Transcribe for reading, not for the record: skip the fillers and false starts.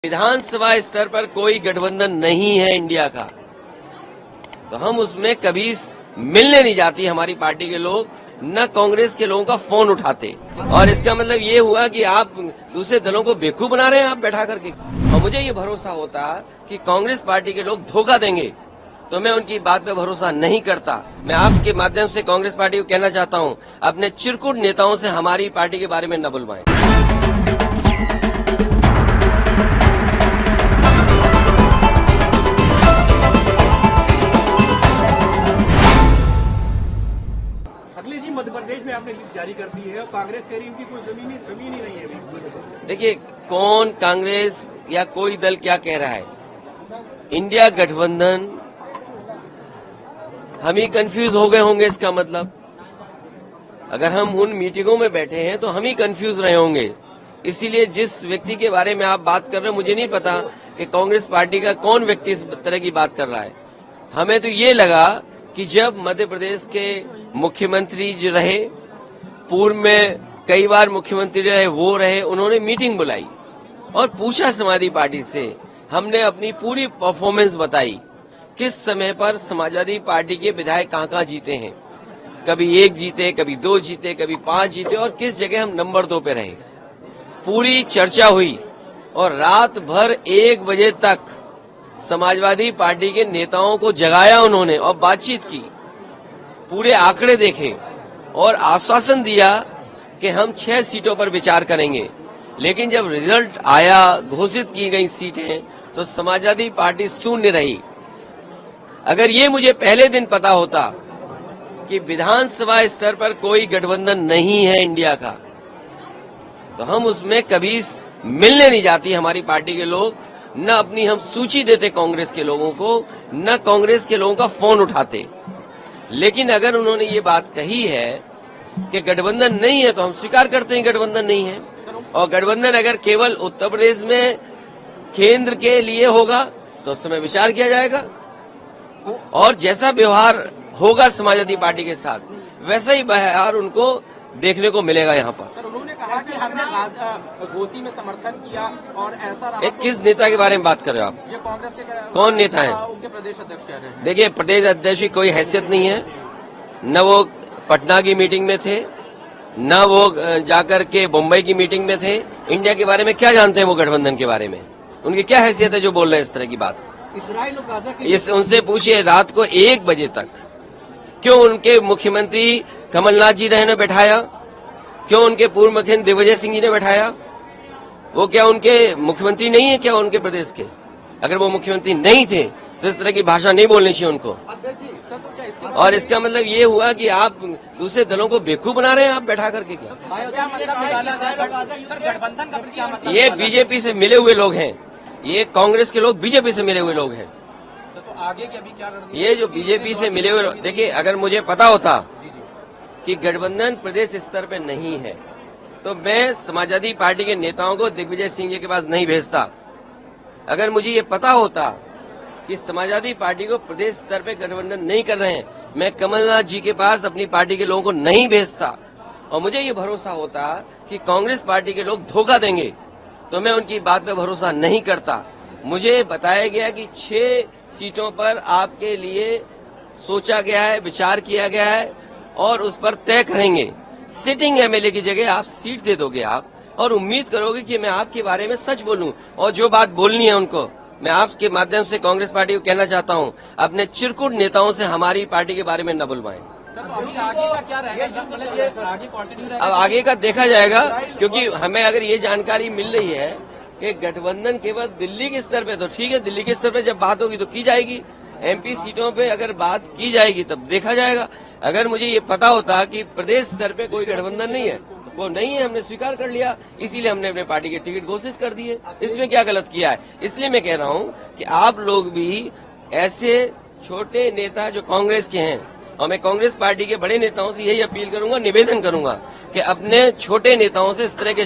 विधानसभा स्तर पर कोई गठबंधन नहीं है इंडिया का, तो हम उसमें कभी मिलने नहीं जाती हमारी पार्टी के लोग, न कांग्रेस के लोगों का फोन उठाते। और इसका मतलब ये हुआ कि आप दूसरे दलों को बेवकूफ बना रहे हैं आप बैठा करके। और मुझे ये भरोसा होता कि कांग्रेस पार्टी के लोग धोखा देंगे, तो मैं उनकी बात पे भरोसा नहीं करता। मैं आपके माध्यम से कांग्रेस पार्टी को कहना चाहता हूं, अपने चिरकुट नेताओं से हमारी पार्टी के बारे में न बुलवाएं। अगली जी मध्य प्रदेश में आपने लिस्ट जारी कर दी है और कांग्रेस कह रही है उनकी कोई जमीन ही नहीं है अभी। देखिए, कौन कांग्रेस या कोई दल क्या कह रहा है, इंडिया गठबंधन, हम ही कंफ्यूज हो गए होंगे। इसका मतलब अगर हम उन मीटिंगों में बैठे हैं तो हम ही कंफ्यूज रहे होंगे। इसीलिए जिस व्यक्ति के बारे में आप बात कर रहे हैं, मुझे नहीं पता कि कांग्रेस पार्टी का कौन व्यक्ति इस तरह की बात कर रहा है। हमें तो ये लगा कि जब मध्य प्रदेश के मुख्यमंत्री जो रहे, पूर्व में कई बार मुख्यमंत्री रहे, वो रहे, उन्होंने मीटिंग बुलाई और पूछा समाजवादी पार्टी से। हमने अपनी पूरी परफॉर्मेंस बताई, किस समय पर समाजवादी पार्टी के विधायक कहां जीते हैं, कभी 1 जीते, कभी 2 जीते, कभी 5 जीते, और किस जगह हम नंबर 2 पे रहे। पूरी चर्चा हुई और रात भर 1 बजे तक समाजवादी पार्टी के नेताओं को जगाया उन्होंने और बातचीत की, पूरे आंकड़े देखे और आश्वासन दिया कि हम 6 सीटों पर विचार करेंगे। लेकिन जब रिजल्ट आया, घोषित की गई सीटें, तो समाजवादी पार्टी शून्य रही। अगर ये मुझे पहले दिन पता होता कि विधानसभा स्तर पर कोई गठबंधन नहीं है इंडिया का, तो हम उसमें कभी मिलने नहीं जाती हमारी पार्टी के लोग, न अपनी हम सूची देते कांग्रेस के लोगों को, न कांग्रेस के लोगों का फोन उठाते। लेकिन अगर उन्होंने ये बात कही है कि गठबंधन नहीं है, तो हम स्वीकार करते हैं गठबंधन नहीं है। और गठबंधन अगर केवल उत्तर प्रदेश में केंद्र के लिए होगा तो उस समय विचार किया जाएगा, और जैसा व्यवहार होगा समाजवादी पार्टी के साथ, वैसा ही व्यवहार उनको देखने को मिलेगा यहाँ पर। सर, उन्होंने कहा कि हमने घोषी में समर्थन किया और ऐसा रहा। किस नेता के बारे में बात कर रहे हो आप? ये कांग्रेस के कौन नेता है? उनके प्रदेश अध्यक्ष कह रहे हैं। देखिए, प्रदेश अध्यक्ष की कोई हैसियत नहीं है, न वो पटना की मीटिंग में थे, न वो जाकर के मुंबई की मीटिंग में थे। इंडिया के बारे में क्या जानते हैं वो, गठबंधन के बारे में उनकी क्या हैसियत है जो बोल रहे हैं इस तरह की बात? इजराइल और गाजा के उनसे पूछिए, रात को 1 बजे तक क्यों उनके मुख्यमंत्री कमलनाथ जी ने बैठाया, क्यों उनके पूर्व मुख्यमंत्री दिग्विजय सिंह जी ने बैठाया? वो क्या उनके मुख्यमंत्री नहीं है क्या उनके प्रदेश के? अगर वो मुख्यमंत्री नहीं थे तो इस तरह की भाषा नहीं बोलनी चाहिए उनको। और इसका मतलब ये हुआ कि आप दूसरे दलों को बेवकूफ बना रहे हैं आप बैठा करके। क्या ये बीजेपी से मिले हुए लोग हैं, ये कांग्रेस के लोग बीजेपी से मिले हुए लोग हैं। तो आगे की अभी क्या ये जो बीजेपी से मिले हुए, देखिए, अगर मुझे पता होता कि गठबंधन प्रदेश स्तर पे नहीं है, तो मैं समाजवादी पार्टी के नेताओं को दिग्विजय सिंह जी के पास नहीं भेजता। अगर मुझे ये पता होता कि समाजवादी पार्टी को प्रदेश स्तर पे गठबंधन नहीं कर रहे हैं, मैं कमलनाथ जी के पास अपनी पार्टी के लोगों को नहीं भेजता। और मुझे ये भरोसा होता कि कांग्रेस पार्टी के लोग धोखा देंगे, तो मैं उनकी बात पे भरोसा नहीं करता। मुझे बताया गया कि 6 सीटों पर आपके लिए सोचा गया है, विचार किया गया है और उस पर तय करेंगे। सिटिंग एमएलए की जगह आप सीट दे दोगे आप, और उम्मीद करोगे कि मैं आपके बारे में सच बोलूं, और जो बात बोलनी है उनको। मैं आपके माध्यम से कांग्रेस पार्टी को कहना चाहता हूं, अपने चिरकुट नेताओं से हमारी पार्टी के बारे में न बुलवाएं। अभी आगे का क्या रहेगा, मतलब ये आगे कंटिन्यू रहेगा? अब आगे का देखा जाएगा, क्योंकि हमें अगर ये जानकारी मिल रही है कि गठबंधन केवल दिल्ली के स्तर पे, तो ठीक है, दिल्ली के स्तर पे जब बात होगी तो की जाएगी। एमपी सीटों पे अगर बात की जाएगी तब देखा जाएगा। अगर मुझे ये पता होता कि प्रदेश स्तर पे कोई गठबंधन नहीं है, तो वो नहीं है, हमने स्वीकार कर लिया। इसीलिए हमने अपने पार्टी के टिकट घोषित कर दिए। इसमें क्या गलत किया है? इसलिए मैं कह रहा हूँ कि आप लोग भी ऐसे छोटे नेता जो कांग्रेस के हैं, और मैं कांग्रेस पार्टी के बड़े नेताओं से यही अपील करूंगा, निवेदन करूंगा कि अपने छोटे नेताओं से इस तरह के